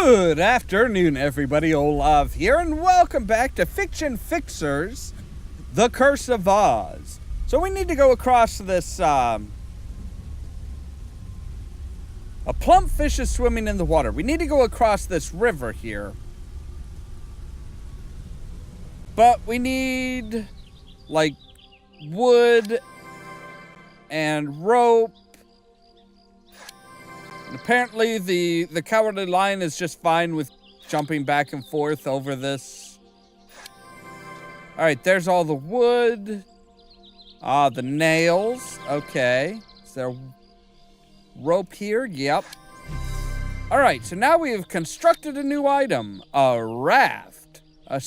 Good afternoon, everybody. Ollamh here, and welcome back to Fiction Fixers, The Curse of Oz. So we need to go across this, a plump fish is swimming in the water. We need to go across this river here. But we need, like, wood and rope. Apparently, the cowardly lion is just fine with jumping back and forth over this. Alright, there's all the wood. The nails. Okay. Is there rope here? Yep. Alright, so now we have constructed a new item. A raft. A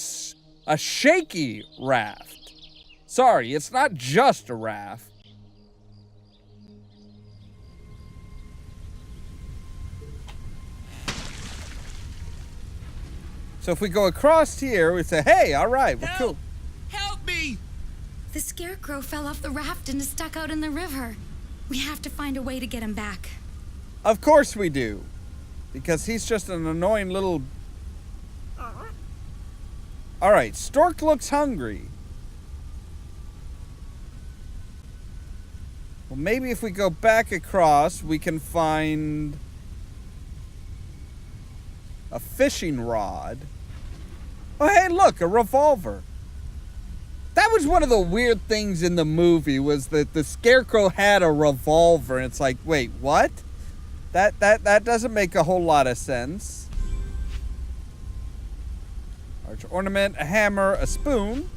shaky raft. Sorry, it's not just a raft. So if we go across here, we say, hey, all right, we're cool. Help me! The scarecrow fell off the raft and is stuck out in the river. We have to find a way to get him back. Of course we do. Because he's just an annoying little... All right, Stork looks hungry. Well, maybe if we go back across, we can find a fishing rod. Oh, hey, look, a revolver. That was one of the weird things in the movie, was that the scarecrow had a revolver, and it's like, wait, what? That doesn't make a whole lot of sense. Large ornament, a hammer, a spoon,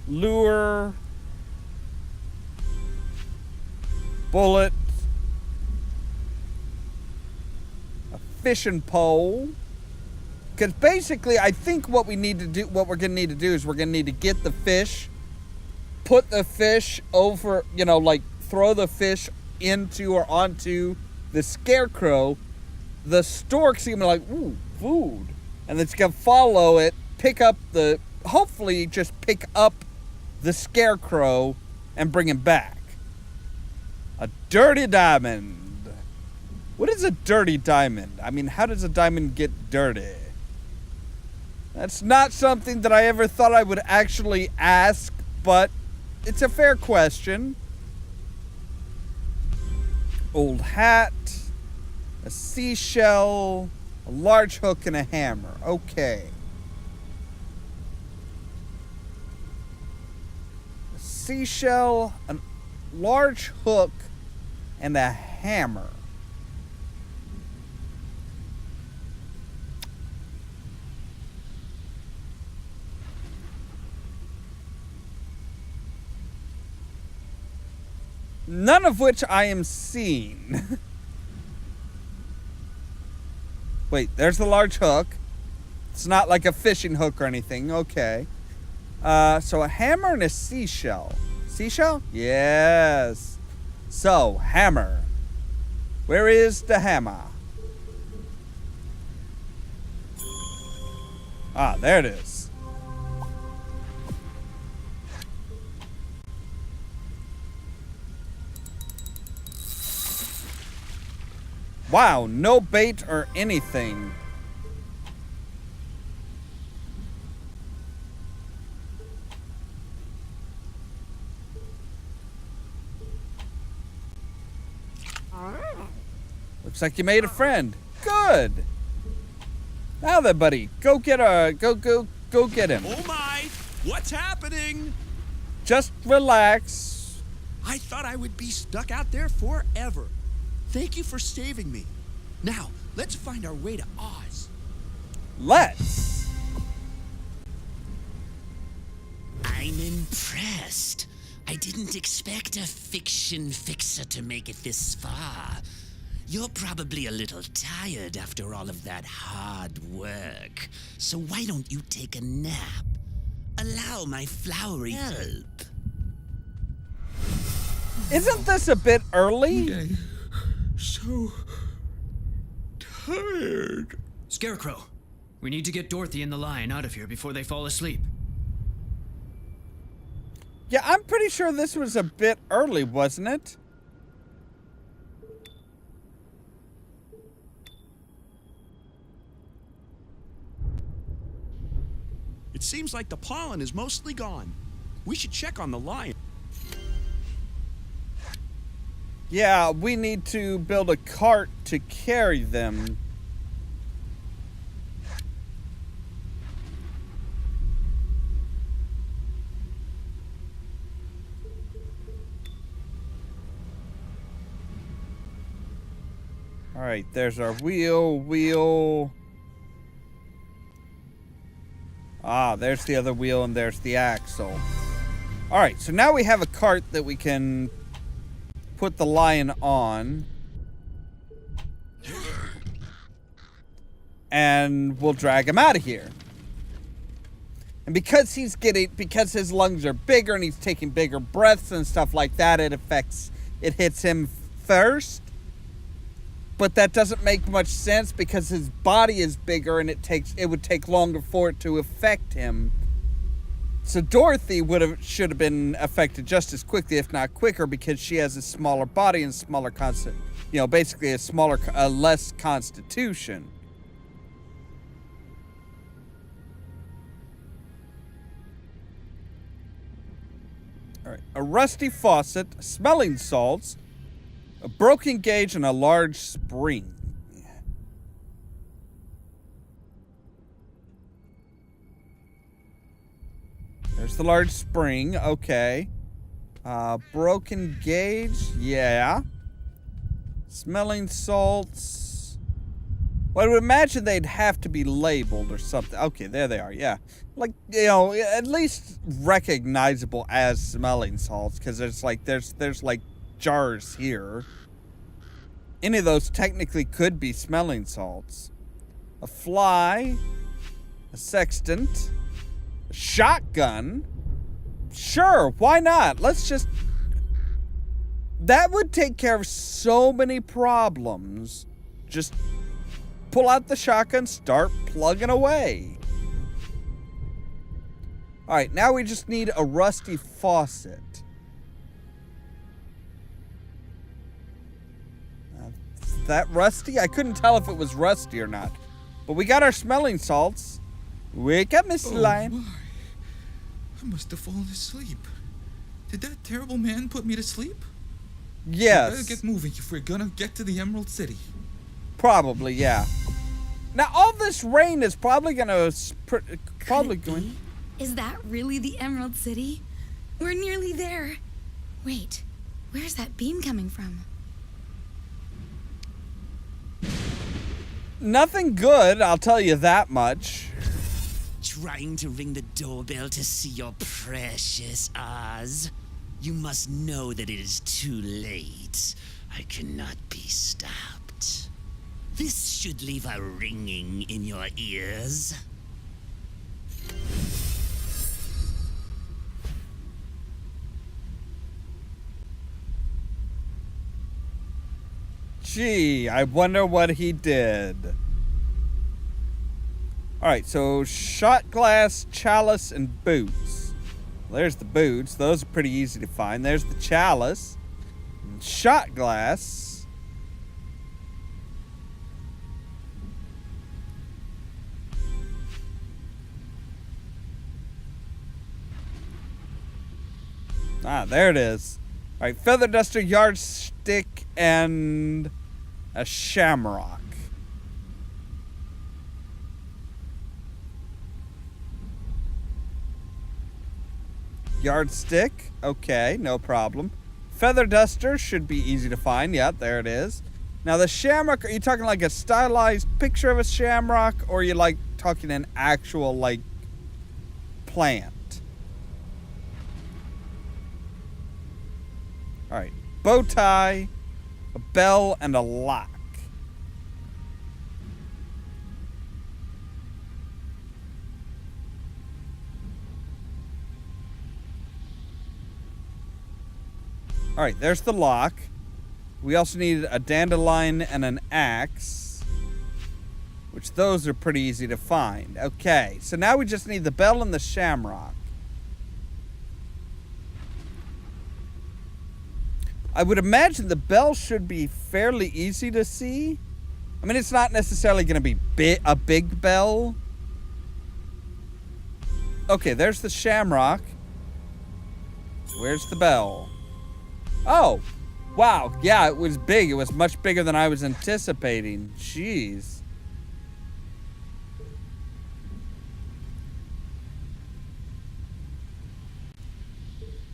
lure, bullet, a fishing pole. Because basically, I think what we're going to need to do is we're going to need to get the fish, put the fish over, like throw the fish into or onto the scarecrow. The stork's going to be like, ooh, food. And it's going to follow it, hopefully just pick up the scarecrow and bring him back. A dirty diamond. What is a dirty diamond? I mean, how does a diamond get dirty? That's not something that I ever thought I would actually ask, but it's a fair question. Old hat, a seashell, a large hook, and a hammer. Okay. A seashell, a large hook, and a hammer. None of which I am seeing. Wait, there's the large hook. It's not like a fishing hook or anything. Okay. So a hammer and a seashell. Seashell? Yes. So, hammer. Where is the hammer? Ah, there it is. Wow, no bait or anything. Looks like you made a friend. Good. Now then, buddy, go get him. Oh my! What's happening? Just relax. I thought I would be stuck out there forever. Thank you for saving me. Now, let's find our way to Oz. Let's. I'm impressed. I didn't expect a fiction fixer to make it this far. You're probably a little tired after all of that hard work. So why don't you take a nap? Allow my flowery help. Isn't this a bit early? I'm so tired. Scarecrow, we need to get Dorothy and the lion out of here before they fall asleep. Yeah, I'm pretty sure this was a bit early, wasn't it? It seems like the pollen is mostly gone. We should check on the lion. Yeah, we need to build a cart to carry them. All right, there's our wheel. Ah, there's the other wheel and there's the axle. All right, so now we have a cart that we can put the lion on. And we'll drag him out of here. And because because his lungs are bigger and he's taking bigger breaths and stuff like that, it hits him first. But that doesn't make much sense because his body is bigger and it would take longer for it to affect him. So Dorothy should have been affected just as quickly, if not quicker, because she has a smaller body and smaller basically a less constitution. All right, a rusty faucet, smelling salts, a broken gauge, and a large spring. There's the large spring. Okay. Broken gauge. Yeah. Smelling salts. Well, I would imagine they'd have to be labeled or something. Okay, there they are. Yeah. Like, at least recognizable as smelling salts, because there's like jars here. Any of those technically could be smelling salts. A fly. A sextant. A shotgun. Sure, why not? That would take care of so many problems. Just pull out the shotgun, start plugging away. Alright, now we just need a rusty faucet. Is that rusty? I couldn't tell if it was rusty or not. But we got our smelling salts. Wake up, Mr. Lion. My. I must have fallen asleep. Did that terrible man put me to sleep? Yes. We better get moving if we're gonna get to the Emerald City. Probably, yeah. Now, all this rain is probably gonna... Is that really the Emerald City? We're nearly there. Wait, where's that beam coming from? Nothing good, I'll tell you that much. Trying to ring the doorbell to see your precious Oz? You must know that it is too late. I cannot be stopped. This should leave a ringing in your ears. Gee, I wonder what he did. Alright, so shot glass, chalice, and boots. Well, there's the boots. Those are pretty easy to find. There's the chalice. And shot glass. Ah, there it is. Alright, feather duster, yardstick, and a shamrock. Yardstick, okay, no problem. Feather duster should be easy to find. Yep, there it is. Now the shamrock, are you talking like a stylized picture of a shamrock, or are you like talking an actual like plant? Alright, bow tie, a bell, and a lock. Alright, there's the lock. We also need a dandelion and an axe. Which those are pretty easy to find. Okay, so now we just need the bell and the shamrock. I would imagine the bell should be fairly easy to see. I mean, it's not necessarily going to be a big bell. Okay, there's the shamrock. Where's the bell? Oh, wow. Yeah, it was big. It was much bigger than I was anticipating. Jeez.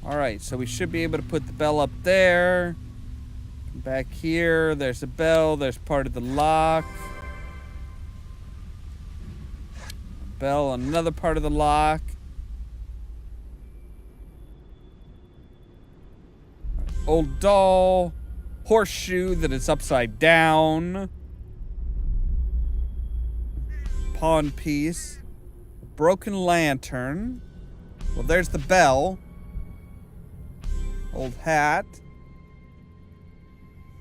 Alright, so we should be able to put the bell up there. Back here, there's a bell. There's part of the lock. Bell on another part of the lock. Old doll. Horseshoe that is upside down. Pawn piece. Broken lantern. Well, there's the bell. Old hat.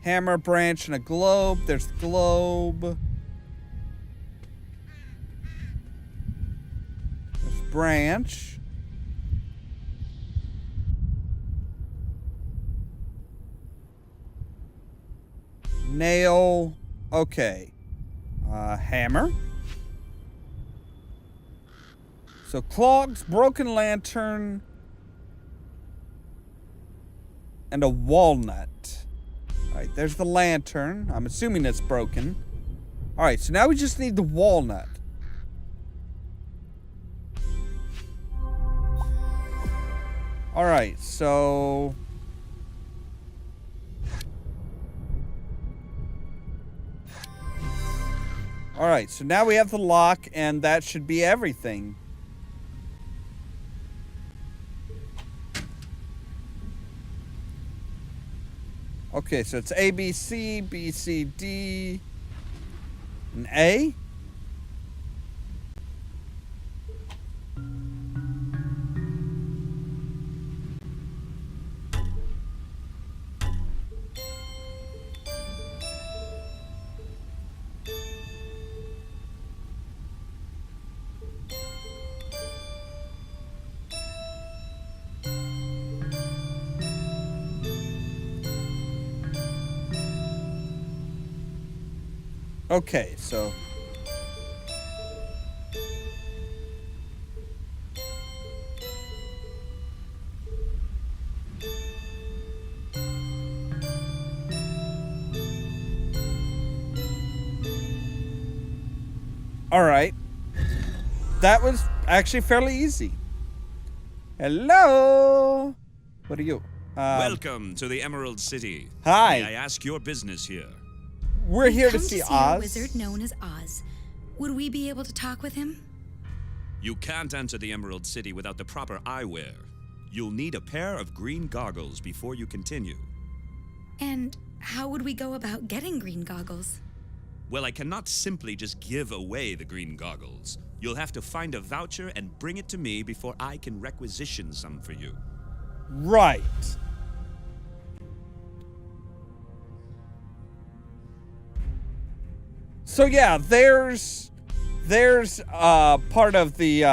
Hammer, branch, and a globe. There's the globe. There's branch. Nail. Okay. Hammer. So clogs, broken lantern, and a walnut. Alright, there's the lantern. I'm assuming it's broken. Alright, so now we just need the walnut. Alright, so... Alright, so now we have the lock, and that should be everything. Okay, so it's A, B, C, B, C, D, and A? Okay, so... Alright. That was actually fairly easy. Hello! What are you? Welcome to the Emerald City. Hi. May I ask your business here? We're here to Come see a Oz. wizard known as Oz. Would we be able to talk with him? You can't enter the Emerald City without the proper eyewear. You'll need a pair of green goggles before you continue. And how would we go about getting green goggles? Well, I cannot simply just give away the green goggles. You'll have to find a voucher and bring it to me before I can requisition some for you. Right. So yeah, there's part of the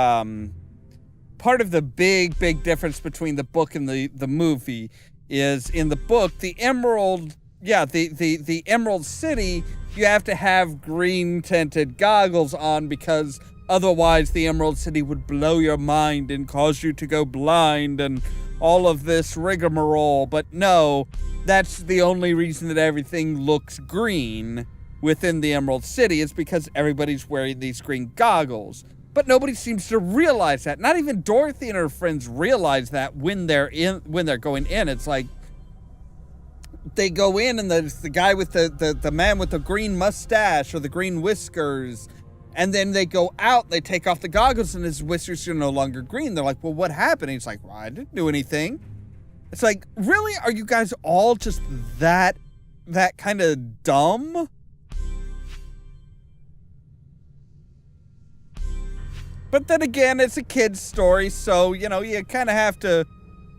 big difference between the book and the movie is in the book the Emerald City, you have to have green tinted goggles on because otherwise the Emerald City would blow your mind and cause you to go blind and all of this rigmarole. But no, that's the only reason that everything looks green within the Emerald City is because everybody's wearing these green goggles. But nobody seems to realize that. Not even Dorothy and her friends realize that when they're going in. It's like they go in and there's the guy with the man with the green mustache or the green whiskers, and then they go out, they take off the goggles and his whiskers are no longer green. They're like, well, what happened? And he's like, well, I didn't do anything. It's like, really? Are you guys all just that kind of dumb? But then again, it's a kid's story, so, you know, you kind of have to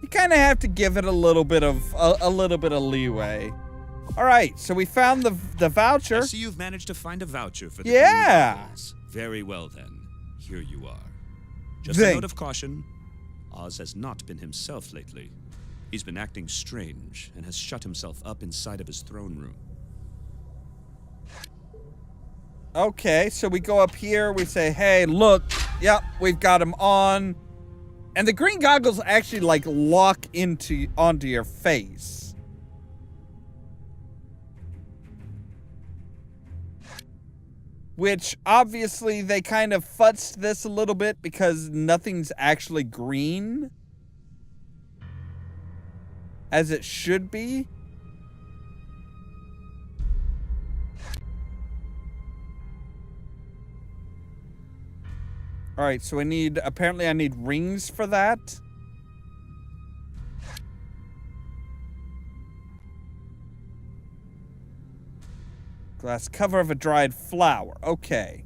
You kind of have to give it a little bit of leeway. All right, so we found the voucher. I see you've managed to find a voucher for the Yeah. Green Goggles. Very well then. Here you are. Just Thank- a note of caution. Oz has not been himself lately. He's been acting strange and has shut himself up inside of his throne room. Okay, so we go up here, we say, hey, look, yep, we've got him on. And the green goggles actually, like, lock onto your face. Which, obviously, they kind of futzed this a little bit because nothing's actually green. As it should be. All right, so apparently I need rings for that. Glass cover of a dried flower. Okay.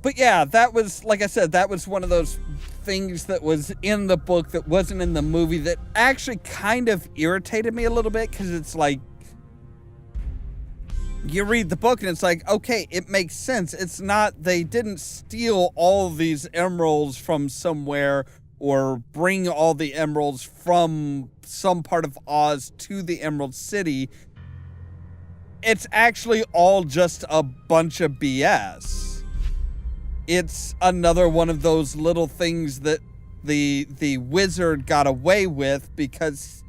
But yeah, that was, like I said, that was one of those things that was in the book that wasn't in the movie that actually kind of irritated me a little bit, because it's like, you read the book and it's like, okay, it makes sense. It's not, they didn't steal all these emeralds from somewhere or bring all the emeralds from some part of Oz to the Emerald City. It's actually all just a bunch of BS. It's another one of those little things that the wizard got away with because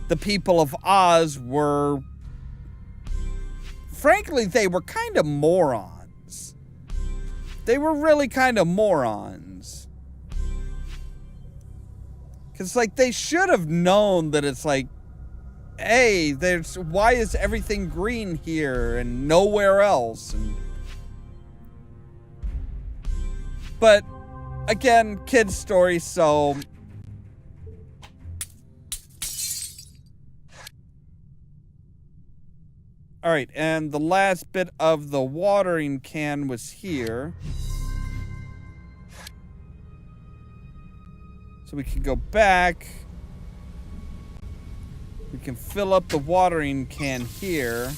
the people of Oz were, frankly, they were kind of morons. They were really kind of morons. Because, like, they should have known that it's like, hey, why is everything green here and nowhere else? But, again, kid's story, so... Alright, and the last bit of the watering can was here. So we can go back. We can fill up the watering can here.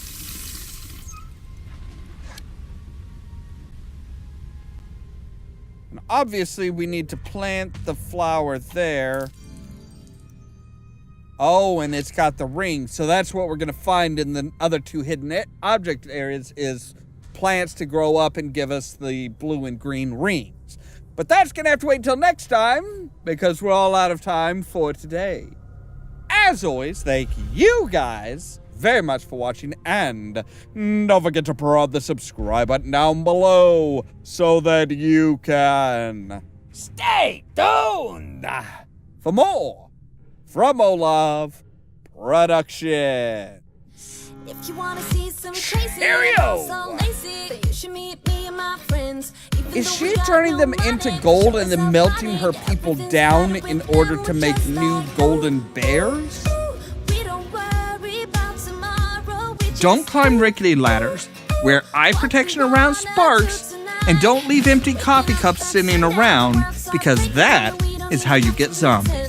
And obviously we need to plant the flower there. Oh, and it's got the ring. So that's what we're going to find in the other two hidden object areas is plants to grow up and give us the blue and green rings. But that's going to have to wait until next time because we're all out of time for today. As always, thank you guys very much for watching, and don't forget to prod the subscribe button down below so that you can stay tuned for more from Ollamh Productions. If you wanna see some crazy, Cheerio! so lazy, then you should meet me and my friends. Is she turning them into gold and then melting her people down in order to make new golden bears? Don't climb rickety ladders, wear eye protection around sparks, and don't leave empty coffee cups sitting around because that is how you get zombies.